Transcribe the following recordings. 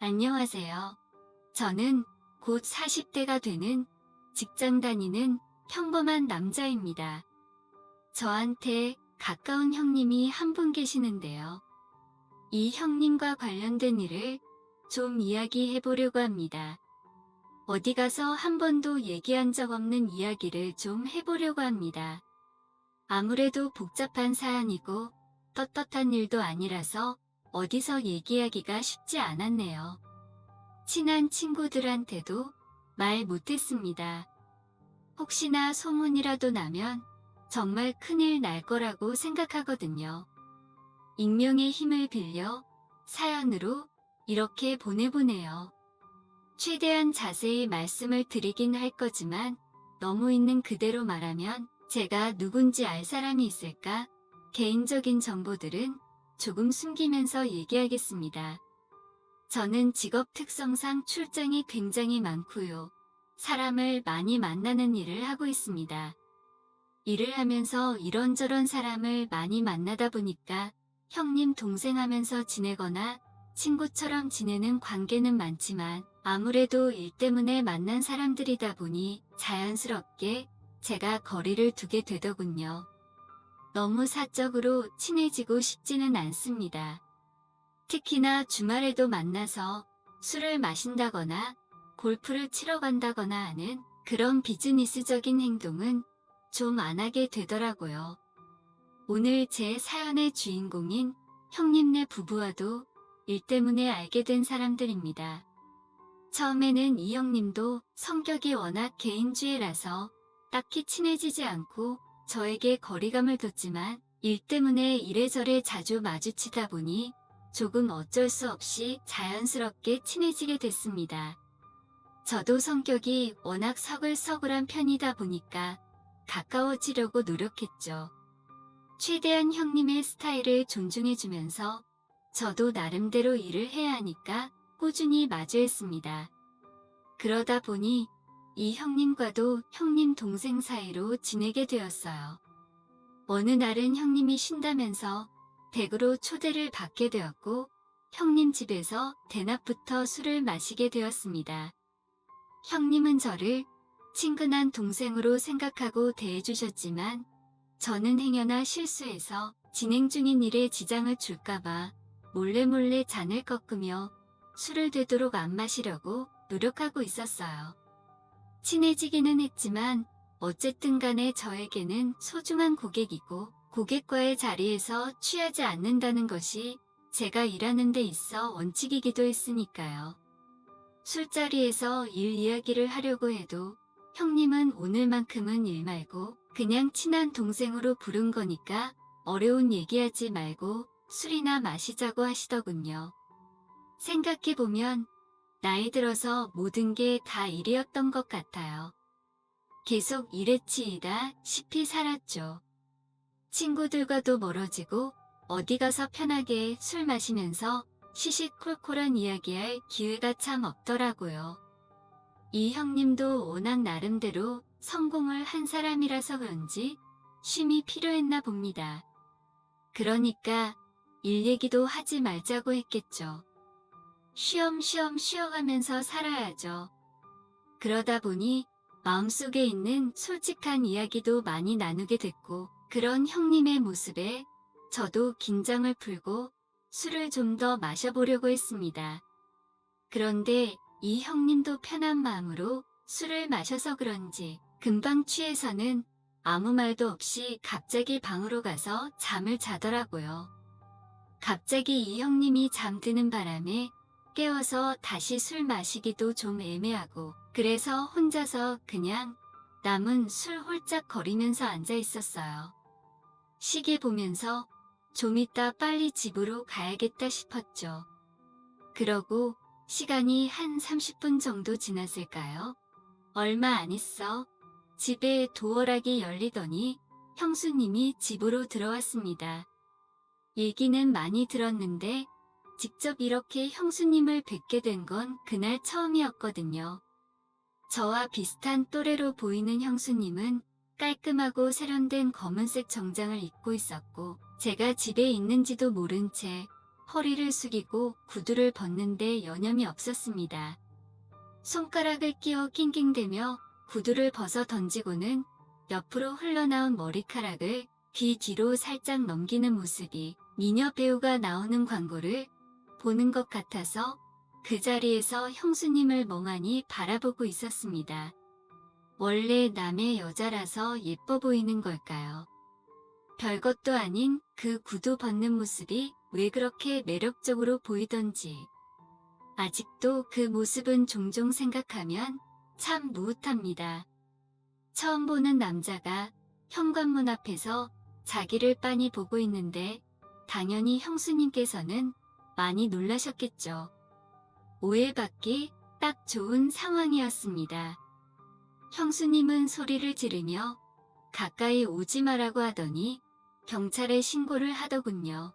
안녕하세요. 저는 곧 40대가 되는 직장 다니는 평범한 남자입니다. 저한테 가까운 형님이 한 분 계시는데요. 이 형님과 관련된 일을 좀 이야기해 보려고 합니다. 어디 가서 한 번도 얘기한 적 없는 이야기를 좀 해보려고 합니다. 아무래도 복잡한 사안이고 떳떳한 일도 아니라서 어디서 얘기하기가 쉽지 않았네요. 친한 친구들한테도 말 못했습니다. 혹시나 소문이라도 나면 정말 큰일 날 거라고 생각하거든요. 익명의 힘을 빌려 사연으로 이렇게 보내보네요. 최대한 자세히 말씀을 드리긴 할 거지만 너무 있는 그대로 말하면 제가 누군지 알 사람이 있을까? 개인적인 정보들은 조금 숨기면서 얘기하겠습니다. 저는 직업 특성상 출장이 굉장히 많고요. 사람을 많이 만나는 일을 하고 있습니다. 일을 하면서 이런저런 사람을 많이 만나다 보니까 형님 동생 하면서 지내거나 친구처럼 지내는 관계는 많지만 아무래도 일 때문에 만난 사람들이다 보니 자연스럽게 제가 거리를 두게 되더군요. 너무 사적으로 친해지고 싶지는 않습니다. 특히나 주말에도 만나서 술을 마신다거나 골프를 치러 간다거나 하는 그런 비즈니스적인 행동은 좀 안 하게 되더라고요. 오늘 제 사연의 주인공인 형님네 부부와도 일 때문에 알게 된 사람들입니다. 처음에는 이 형님도 성격이 워낙 개인주의라서 딱히 친해지지 않고 저에게 거리감을 뒀지만 일 때문에 이래저래 자주 마주치다 보니 조금 어쩔 수 없이 자연스럽게 친해지게 됐습니다. 저도 성격이 워낙 서글서글한 편이다 보니까 가까워지려고 노력했죠. 최대한 형님의 스타일을 존중해주면서 저도 나름대로 일을 해야 하니까 꾸준히 마주했습니다. 그러다 보니 이 형님과도 형님 동생 사이로 지내게 되었어요. 어느 날은 형님이 쉰다면서 댁으로 초대를 받게 되었고 형님 집에서 대낮부터 술을 마시게 되었습니다. 형님은 저를 친근한 동생으로 생각하고 대해주셨지만 저는 행여나 실수해서 진행 중인 일에 지장을 줄까봐 몰래몰래 잔을 꺾으며 술을 되도록 안 마시려고 노력하고 있었어요. 친해지기는 했지만 어쨌든 간에 저에게는 소중한 고객이고 고객과의 자리에서 취하지 않는다는 것이 제가 일하는 데 있어 원칙이기도 했으니까요. 술자리에서 일 이야기를 하려고 해도 형님은 오늘만큼은 일 말고 그냥 친한 동생으로 부른 거니까 어려운 얘기하지 말고 술이나 마시자고 하시더군요. 생각해보면 나이 들어서 모든 게 다 일이었던 것 같아요. 계속 일했지이다 시피 살았죠. 친구들과도 멀어지고 어디 가서 편하게 술 마시면서 시시콜콜한 이야기할 기회가 참 없더라고요. 이 형님도 워낙 나름대로 성공을 한 사람이라서 그런지 쉼이 필요했나 봅니다. 그러니까 일 얘기도 하지 말자고 했겠죠. 쉬엄쉬엄 쉬어가면서 살아야죠. 그러다 보니 마음속에 있는 솔직한 이야기도 많이 나누게 됐고 그런 형님의 모습에 저도 긴장을 풀고 술을 좀 더 마셔보려고 했습니다. 그런데 이 형님도 편한 마음으로 술을 마셔서 그런지 금방 취해서는 아무 말도 없이 갑자기 방으로 가서 잠을 자더라고요. 갑자기 이 형님이 잠드는 바람에 깨워서 다시 술 마시기도 좀 애매하고 그래서 혼자서 그냥 남은 술 홀짝 거리면서 앉아 있었어요. 시계 보면서 좀 이따 빨리 집으로 가야겠다 싶었죠. 그러고 시간이 한 30분 정도 지났을까요? 얼마 안 있어 집에 도어락이 열리더니 형수님이 집으로 들어왔습니다. 얘기는 많이 들었는데 직접 이렇게 형수님을 뵙게 된 건 그날 처음이었거든요. 저와 비슷한 또래로 보이는 형수님은 깔끔하고 세련된 검은색 정장을 입고 있었고 제가 집에 있는지도 모른 채 허리를 숙이고 구두를 벗는데 여념이 없었습니다. 손가락을 끼워 낑낑대며 구두를 벗어 던지고는 옆으로 흘러나온 머리카락을 귀 뒤로 살짝 넘기는 모습이 미녀 배우가 나오는 광고를 보는 것 같아서 그 자리에서 형수님을 멍하니 바라보고 있었습니다. 원래 남의 여자라서 예뻐 보이는 걸까요? 별것도 아닌 그 구두 벗는 모습이 왜 그렇게 매력적으로 보이던지. 아직도 그 모습은 종종 생각하면 참 무웃합니다. 처음 보는 남자가 현관문 앞에서 자기를 빤히 보고 있는데 당연히 형수님께서는 많이 놀라셨겠죠. 오해받기 딱 좋은 상황이었습니다. 형수님은 소리를 지르며 가까이 오지 마라고 하더니 경찰에 신고를 하더군요.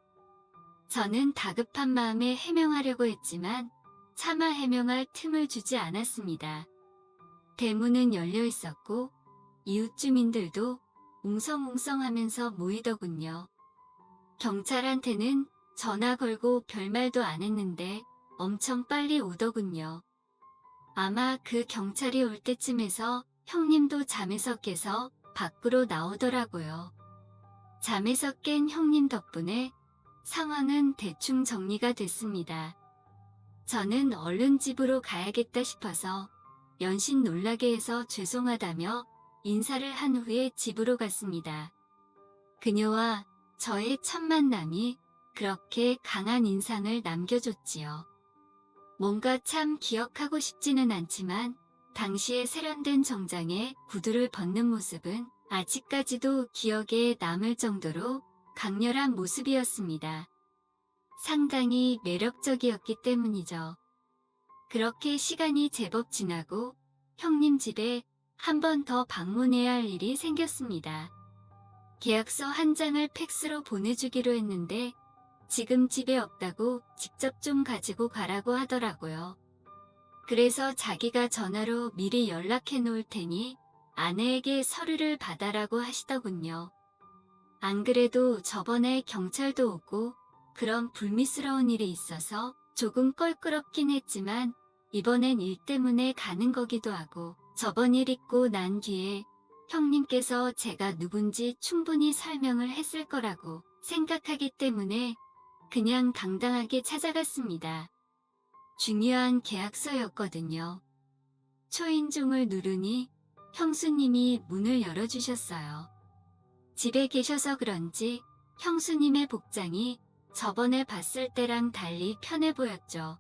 저는 다급한 마음에 해명하려고 했지만 차마 해명할 틈을 주지 않았습니다. 대문은 열려 있었고 이웃 주민들도 웅성웅성하면서 모이더군요. 경찰한테는 전화 걸고 별말도 안 했는데 엄청 빨리 오더군요. 아마 그 경찰이 올 때쯤에서 형님도 잠에서 깨서 밖으로 나오더라고요. 잠에서 깬 형님 덕분에 상황은 대충 정리가 됐습니다. 저는 얼른 집으로 가야겠다 싶어서 연신 놀라게 해서 죄송하다며 인사를 한 후에 집으로 갔습니다. 그녀와 저의 첫 만남이 그렇게 강한 인상을 남겨줬지요. 뭔가 참 기억하고 싶지는 않지만 당시에 세련된 정장에 구두를 벗는 모습은 아직까지도 기억에 남을 정도로 강렬한 모습이었습니다. 상당히 매력적이었기 때문이죠. 그렇게 시간이 제법 지나고 형님 집에 한 번 더 방문해야 할 일이 생겼습니다. 계약서 한 장을 팩스로 보내주기로 했는데 지금 집에 없다고 직접 좀 가지고 가라고 하더라고요. 그래서 자기가 전화로 미리 연락해 놓을 테니 아내에게 서류를 받아라고 하시더군요. 안 그래도 저번에 경찰도 오고 그런 불미스러운 일이 있어서 조금 껄끄럽긴 했지만 이번엔 일 때문에 가는 거기도 하고 저번 일 있고 난 뒤에 형님께서 제가 누군지 충분히 설명을 했을 거라고 생각하기 때문에 그냥 당당하게 찾아갔습니다. 중요한 계약서였거든요. 초인종을 누르니 형수님이 문을 열어주셨어요. 집에 계셔서 그런지 형수님의 복장이 저번에 봤을 때랑 달리 편해 보였죠.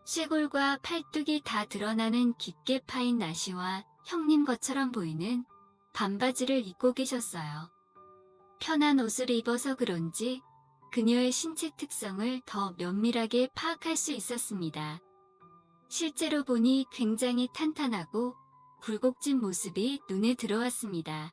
쇄골과 팔뚝이 다 드러나는 깊게 파인 나시와 형님 것처럼 보이는 반바지를 입고 계셨어요. 편한 옷을 입어서 그런지 그녀의 신체 특성을 더 면밀하게 파악할 수 있었습니다. 실제로 보니 굉장히 탄탄하고 굴곡진 모습이 눈에 들어왔습니다.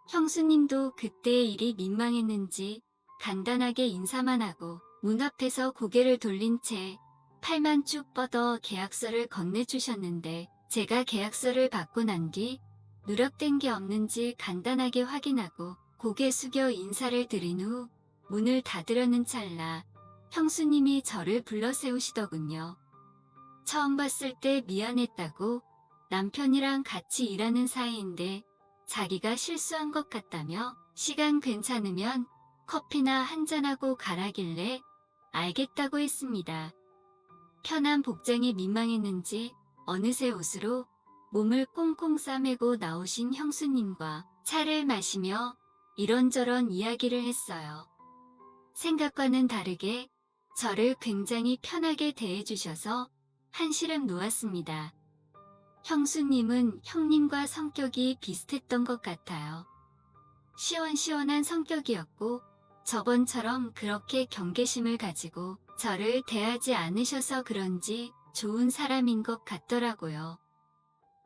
형수님도 그때의 일이 민망했는지 간단하게 인사만 하고 문 앞에서 고개를 돌린 채 팔만 쭉 뻗어 계약서를 건네주셨는데 제가 계약서를 받고 난 뒤 누락된 게 없는지 간단하게 확인하고 고개 숙여 인사를 드린 후 문을 닫으려는 찰나 형수님이 저를 불러 세우시더군요. 처음 봤을 때 미안했다고 남편이랑 같이 일하는 사이인데 자기가 실수한 것 같다며 시간 괜찮으면 커피나 한잔하고 가라길래 알겠다고 했습니다. 편한 복장이 민망했는지 어느새 옷으로 몸을 꽁꽁 싸매고 나오신 형수님과 차를 마시며 이런저런 이야기를 했어요. 생각과는 다르게 저를 굉장히 편하게 대해주셔서 한시름 놓았습니다. 형수님은 형님과 성격이 비슷했던 것 같아요. 시원시원한 성격이었고 저번처럼 그렇게 경계심을 가지고 저를 대하지 않으셔서 그런지 좋은 사람인 것 같더라고요.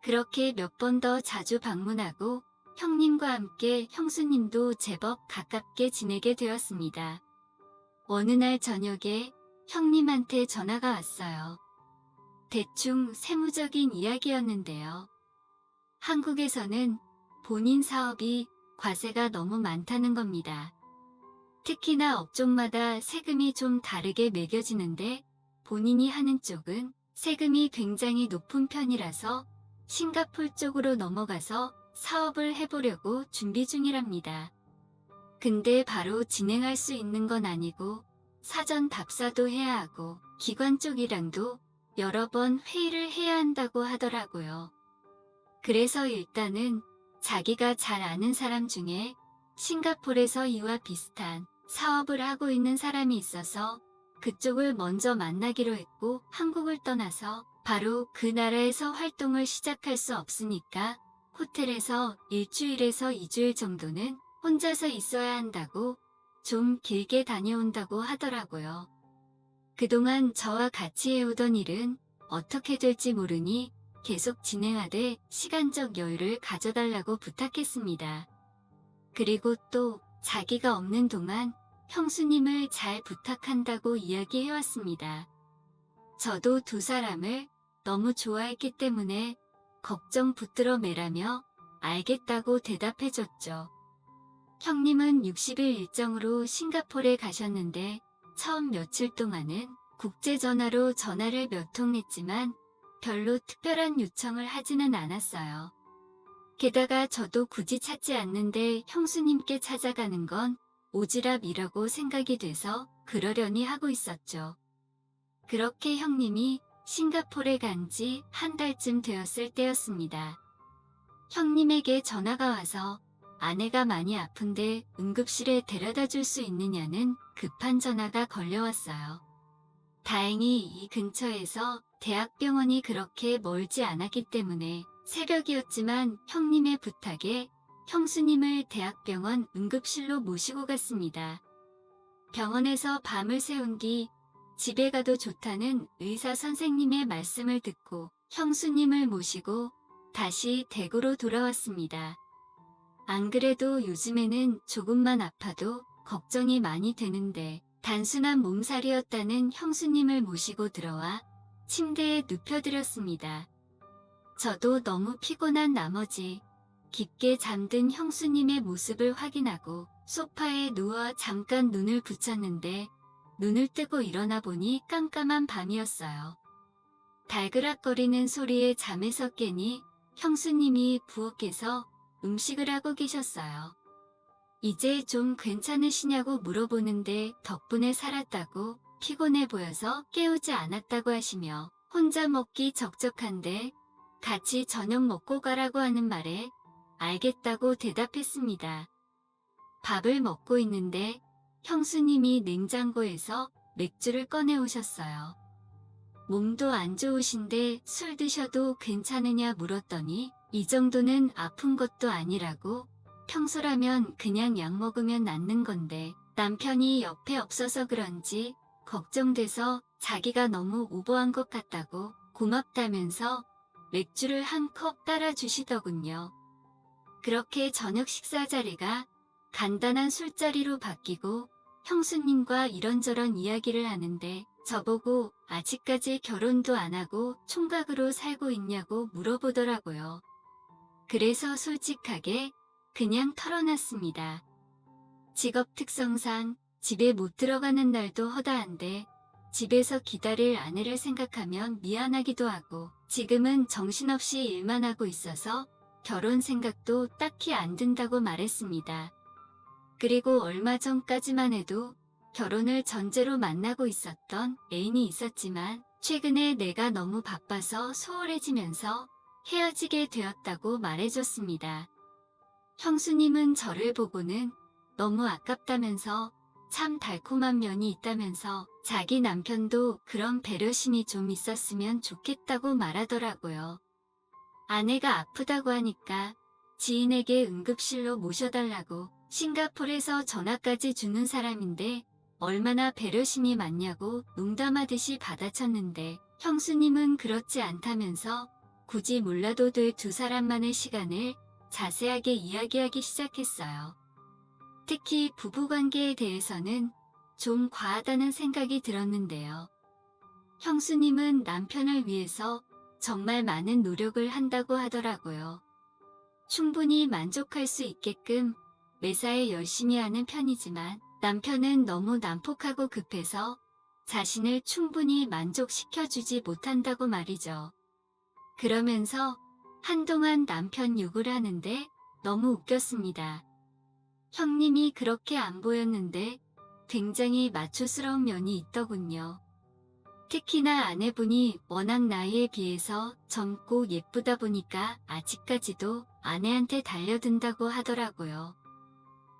그렇게 몇 번 더 자주 방문하고 형님과 함께 형수님도 제법 가깝게 지내게 되었습니다. 어느 날 저녁에 형님한테 전화가 왔어요. 대충 세무적인 이야기였는데요. 한국에서는 본인 사업이 과세가 너무 많다는 겁니다. 특히나 업종마다 세금이 좀 다르게 매겨지는데 본인이 하는 쪽은 세금이 굉장히 높은 편이라서 싱가폴 쪽으로 넘어가서 사업을 해보려고 준비 중이랍니다. 근데 바로 진행할 수 있는 건 아니고 사전 답사도 해야 하고 기관 쪽이랑도 여러 번 회의를 해야 한다고 하더라고요. 그래서 일단은 자기가 잘 아는 사람 중에 싱가폴에서 이와 비슷한 사업을 하고 있는 사람이 있어서 그쪽을 먼저 만나기로 했고 한국을 떠나서 바로 그 나라에서 활동을 시작할 수 없으니까 호텔에서 일주일에서 2주일 정도는 혼자서 있어야 한다고 좀 길게 다녀온다고 하더라고요. 그동안 저와 같이 해오던 일은 어떻게 될지 모르니 계속 진행하되 시간적 여유를 가져달라고 부탁했습니다. 그리고 또 자기가 없는 동안 형수님을 잘 부탁한다고 이야기해왔습니다. 저도 두 사람을 너무 좋아했기 때문에 걱정 붙들어 매라며 알겠다고 대답해줬죠. 형님은 60일 일정으로 싱가포르에 가셨는데 처음 며칠 동안은 국제전화로 전화를 몇 통 했지만 별로 특별한 요청을 하지는 않았어요. 게다가 저도 굳이 찾지 않는데 형수님께 찾아가는 건 오지랖이라고 생각이 돼서 그러려니 하고 있었죠. 그렇게 형님이 싱가포르에 간 지 한 달쯤 되었을 때였습니다. 형님에게 전화가 와서 아내가 많이 아픈데 응급실에 데려다 줄 수 있느냐는 급한 전화가 걸려왔어요. 다행히 이 근처에서 대학병원이 그렇게 멀지 않았기 때문에 새벽이었지만 형님의 부탁에 형수님을 대학병원 응급실로 모시고 갔습니다. 병원에서 밤을 새운 뒤 집에 가도 좋다는 의사 선생님의 말씀을 듣고 형수님을 모시고 다시 대구로 돌아왔습니다. 안 그래도 요즘에는 조금만 아파도 걱정이 많이 되는데 단순한 몸살이었다는 형수님을 모시고 들어와 침대에 눕혀드렸습니다. 저도 너무 피곤한 나머지 깊게 잠든 형수님의 모습을 확인하고 소파에 누워 잠깐 눈을 붙였는데 눈을 뜨고 일어나 보니 깜깜한 밤이었어요. 달그락거리는 소리에 잠에서 깨니 형수님이 부엌에서 음식을 하고 계셨어요. 이제 좀 괜찮으시냐고 물어보는데 덕분에 살았다고 피곤해 보여서 깨우지 않았다고 하시며 혼자 먹기 적적한데 같이 저녁 먹고 가라고 하는 말에 알겠다고 대답했습니다. 밥을 먹고 있는데 형수님이 냉장고에서 맥주를 꺼내 오셨어요. 몸도 안 좋으신데 술 드셔도 괜찮으냐 물었더니 이 정도는 아픈 것도 아니라고 평소라면 그냥 약 먹으면 낫는 건데 남편이 옆에 없어서 그런지 걱정돼서 자기가 너무 오버한 것 같다고 고맙다면서 맥주를 한 컵 따라 주시더군요. 그렇게 저녁 식사 자리가 간단한 술자리로 바뀌고 형수님과 이런저런 이야기를 하는데 저보고 아직까지 결혼도 안 하고 총각으로 살고 있냐고 물어보더라고요. 그래서 솔직하게 그냥 털어놨습니다. 직업 특성상 집에 못 들어가는 날도 허다한데 집에서 기다릴 아내를 생각하면 미안하기도 하고 지금은 정신없이 일만 하고 있어서 결혼 생각도 딱히 안 든다고 말했습니다. 그리고 얼마 전까지만 해도 결혼을 전제로 만나고 있었던 애인이 있었지만 최근에 내가 너무 바빠서 소홀해지면서 헤어지게 되었다고 말해줬습니다. 형수님은 저를 보고는 너무 아깝다면서 참 달콤한 면이 있다면서 자기 남편도 그런 배려심이 좀 있었으면 좋겠다고 말하더라고요. 아내가 아프다고 하니까 지인에게 응급실로 모셔달라고 싱가포르에서 전화까지 주는 사람인데 얼마나 배려심이 많냐고 농담하듯이 받아쳤는데 형수님은 그렇지 않다면서 굳이 몰라도 될 두 사람만의 시간을 자세하게 이야기하기 시작했어요. 특히 부부관계에 대해서는 좀 과하다는 생각이 들었는데요. 형수님은 남편을 위해서 정말 많은 노력을 한다고 하더라고요. 충분히 만족할 수 있게끔 매사에 열심히 하는 편이지만 남편은 너무 난폭하고 급해서 자신을 충분히 만족시켜주지 못한다고 말이죠. 그러면서 한동안 남편 욕을 하는데 너무 웃겼습니다. 형님이 그렇게 안 보였는데 굉장히 마초스러운 면이 있더군요. 특히나 아내분이 워낙 나이에 비해서 젊고 예쁘다 보니까 아직까지도 아내한테 달려든다고 하더라고요.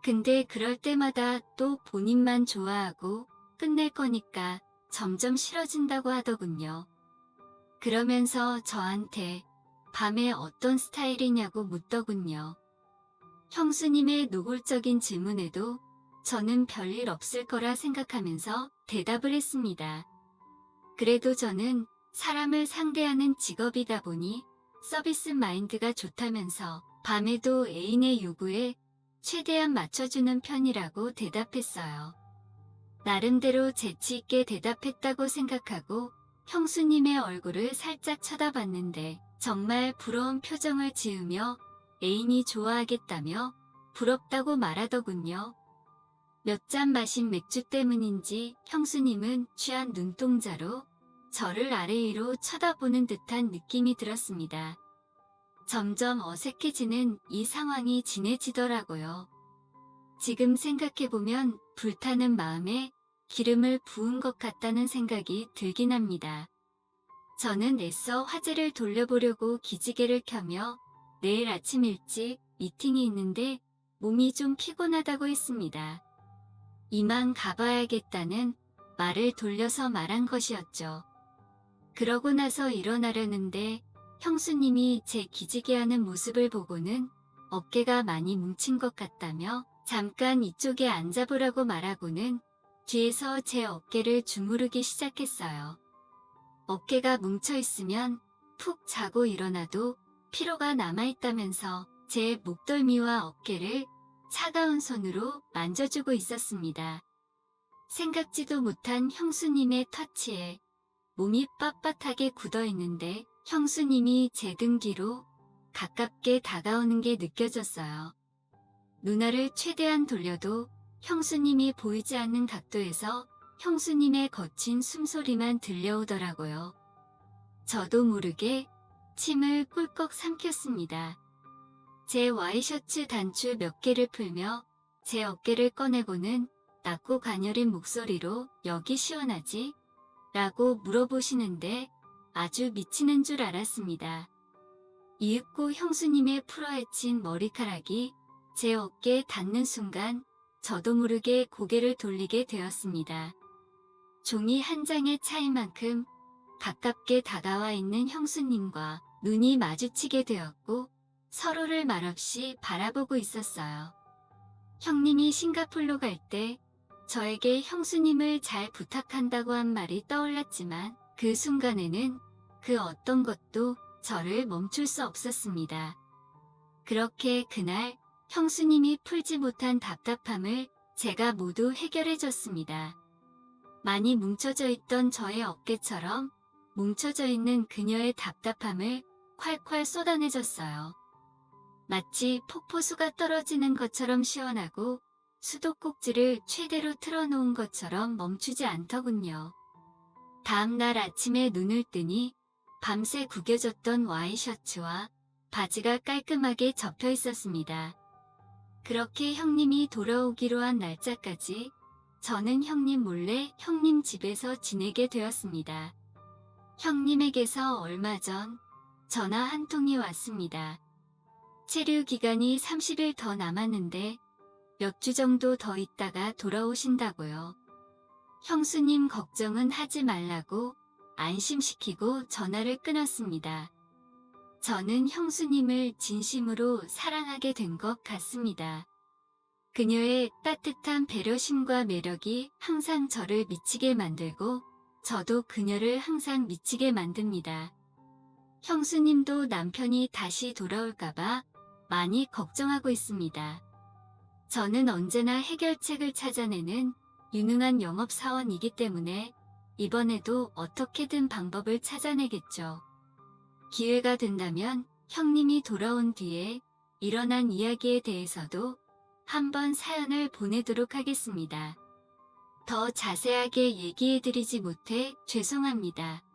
근데 그럴 때마다 또 본인만 좋아하고 끝낼 거니까 점점 싫어진다고 하더군요. 그러면서 저한테 밤에 어떤 스타일이냐고 묻더군요. 형수님의 노골적인 질문에도 저는 별일 없을 거라 생각하면서 대답을 했습니다. 그래도 저는 사람을 상대하는 직업이다 보니 서비스 마인드가 좋다면서 밤에도 애인의 요구에 최대한 맞춰주는 편이라고 대답했어요. 나름대로 재치있게 대답했다고 생각하고 형수님의 얼굴을 살짝 쳐다봤는데 정말 부러운 표정을 지으며 애인이 좋아하겠다며 부럽다고 말하더군요. 몇 잔 마신 맥주 때문인지 형수님은 취한 눈동자로 저를 아래 위로 쳐다보는 듯한 느낌이 들었습니다. 점점 어색해지는 이 상황이 진해지더라고요. 지금 생각해보면 불타는 마음에 기름을 부은 것 같다는 생각이 들긴 합니다. 저는 애써 화제를 돌려보려고 기지개를 켜며 내일 아침 일찍 미팅이 있는데 몸이 좀 피곤하다고 했습니다. 이만 가봐야겠다는 말을 돌려서 말한 것이었죠. 그러고 나서 일어나려는데 형수님이 제 기지개하는 모습을 보고는 어깨가 많이 뭉친 것 같다며 잠깐 이쪽에 앉아보라고 말하고는 뒤에서 제 어깨를 주무르기 시작했어요. 어깨가 뭉쳐있으면 푹 자고 일어나도 피로가 남아있다면서 제 목덜미와 어깨를 차가운 손으로 만져주고 있었습니다. 생각지도 못한 형수님의 터치에 몸이 빳빳하게 굳어있는데 형수님이 제 등 뒤로 가깝게 다가오는 게 느껴졌어요. 눈알을 최대한 돌려도 형수님이 보이지 않는 각도에서 형수님의 거친 숨소리만 들려오더라고요. 저도 모르게 침을 꿀꺽 삼켰습니다. 제 와이셔츠 단추 몇 개를 풀며 제 어깨를 꺼내고는 낮고 가녀린 목소리로 "여기 시원하지?" 라고 물어보시는데 아주 미치는 줄 알았습니다. 이윽고 형수님의 풀어헤친 머리카락이 제 어깨에 닿는 순간 저도 모르게 고개를 돌리게 되었습니다. 종이 한 장의 차이만큼 가깝게 다가와 있는 형수님과 눈이 마주치게 되었고 서로를 말없이 바라보고 있었어요. 형님이 싱가폴로 갈 때 저에게 형수님을 잘 부탁한다고 한 말이 떠올랐지만 그 순간에는 그 어떤 것도 저를 멈출 수 없었습니다. 그렇게 그날 형수님이 풀지 못한 답답함을 제가 모두 해결해 줬습니다. 많이 뭉쳐져 있던 저의 어깨처럼 뭉쳐져 있는 그녀의 답답함을 콸콸 쏟아내줬어요. 마치 폭포수가 떨어지는 것처럼 시원하고 수도꼭지를 최대로 틀어놓은 것처럼 멈추지 않더군요. 다음날 아침에 눈을 뜨니 밤새 구겨졌던 와이셔츠와 바지가 깔끔하게 접혀 있었습니다. 그렇게 형님이 돌아오기로 한 날짜까지 저는 형님 몰래 형님 집에서 지내게 되었습니다. 형님에게서 얼마 전 전화 한 통이 왔습니다. 체류 기간이 30일 더 남았는데 몇 주 정도 더 있다가 돌아오신다고요. 형수님 걱정은 하지 말라고 안심시키고 전화를 끊었습니다. 저는 형수님을 진심으로 사랑하게 된 것 같습니다. 그녀의 따뜻한 배려심과 매력이 항상 저를 미치게 만들고 저도 그녀를 항상 미치게 만듭니다. 형수님도 남편이 다시 돌아올까봐 많이 걱정하고 있습니다. 저는 언제나 해결책을 찾아내는 유능한 영업사원이기 때문에 이번에도 어떻게든 방법을 찾아내겠죠. 기회가 된다면 형님이 돌아온 뒤에 일어난 이야기에 대해서도 한번 사연을 보내도록 하겠습니다. 더 자세하게 얘기해드리지 못해 죄송합니다.